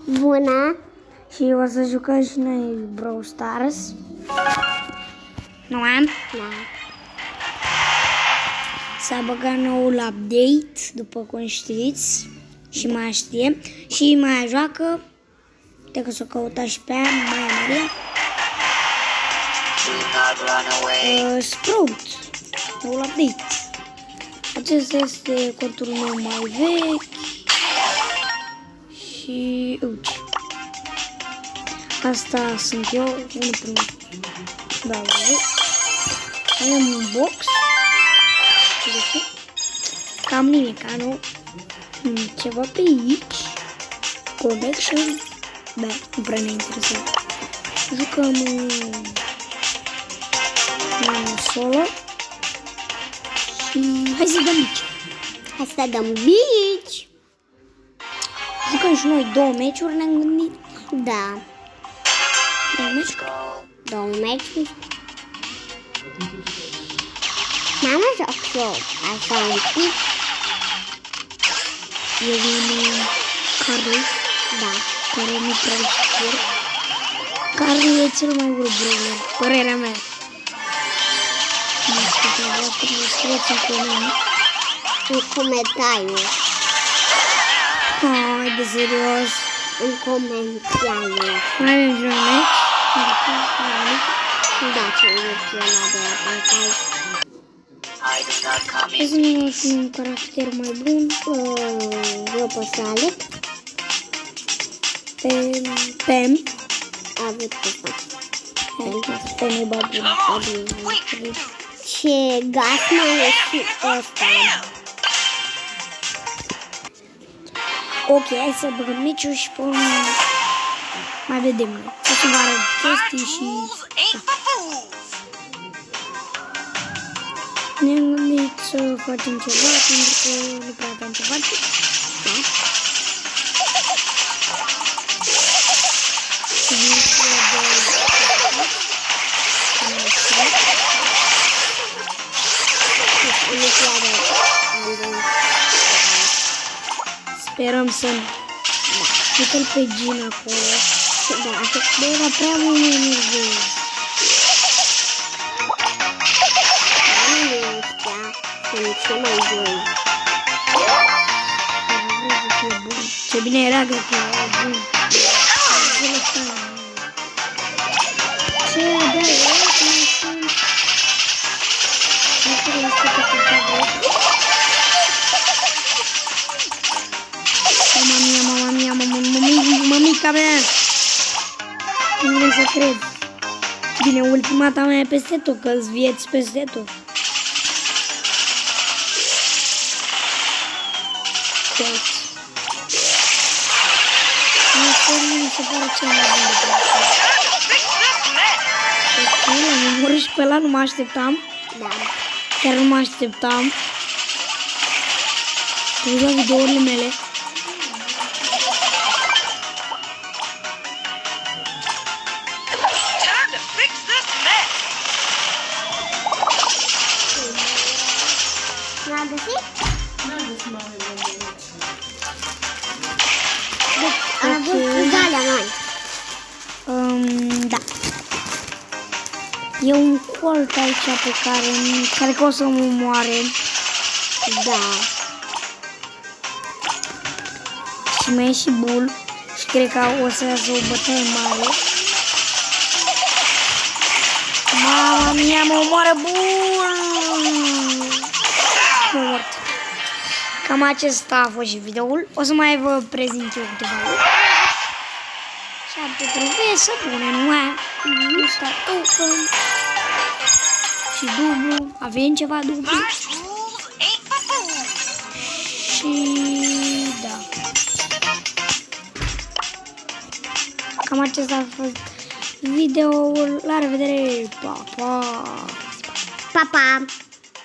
Bună! Și o să jucăm și noi Brawl Stars. Nu am? Da. S-a băgat noul update, după cum știți, și mai știe. Și mai joacă, uite că s-o căuta și pe aia, Maria. Sprout, noul update. Acesta este contul meu mai vechi. Și uite. Asta sunt eu, unul primul. Da, avem un box. Cam nimic, nu? Ceva pe aici. Connection. Da, nu prea ne interesează. Jucăm solo. Și hai să dăm bici. Hai să dăm bici. Jucăm și noi 2 meciuri, ne-am gândit. Da. 2 meciuri. 2 meciuri. Mama joc și eu așa un pic. E unul care, Da. care nu prea știu. Care e cel mai urât brawler, părerea mea. Nu știu că voastră vă scrieți în coment. În comentariu. Hai de serios. În comentariu. Mai avem și un meci. Da, ce e ăla de la Pancai. Hai să ne luăm și un caracter mai bun. Eu pot să aleg. Pem. Avut pe față. Pem e babun. Ce gas mai e și ăsta. Ok, hai să băgăm meciul și pe urmă mai vedem noi. O să vă arăt chestii și... Ne-am gândit să facem ceva, pentru că nu prea aveam ce face. Da. Sperăm să nu. Uite-l pe Gina acolo. Da. Bă, era prea mult mai nervos. Sunt ce mai bun. Ce bine era că era bun. Ce, da, eu nu sunt. Nu știu că este pe favor. Mămica mea. Nu vreau să cred. Bine, ultima ta mea e peste tot, că-ți vieți peste tot. Mi se pare cel mai bun de pe ok, am omorât și pe ăla, nu mă așteptam. Da. Chiar nu mă așteptam. Te uiți la videourile mele. N-a găsit? Deci, am avut alea mari. Da. E un colt aici pe care că o să mă omoare. Da. Și mai e și Bull. Și cred că o să iasă o bătaie mare. Mama mia, mă omoară Bull! Mă mort. Cam acesta a fost și videoul. O să mai vă prezint eu câteva lucruri. 7 trofee să punem. Nu sta open. Și dublu. Avem ceva dublu. Și da. Cam acesta a fost videoul. La revedere. Pa, pa. Pa, pa.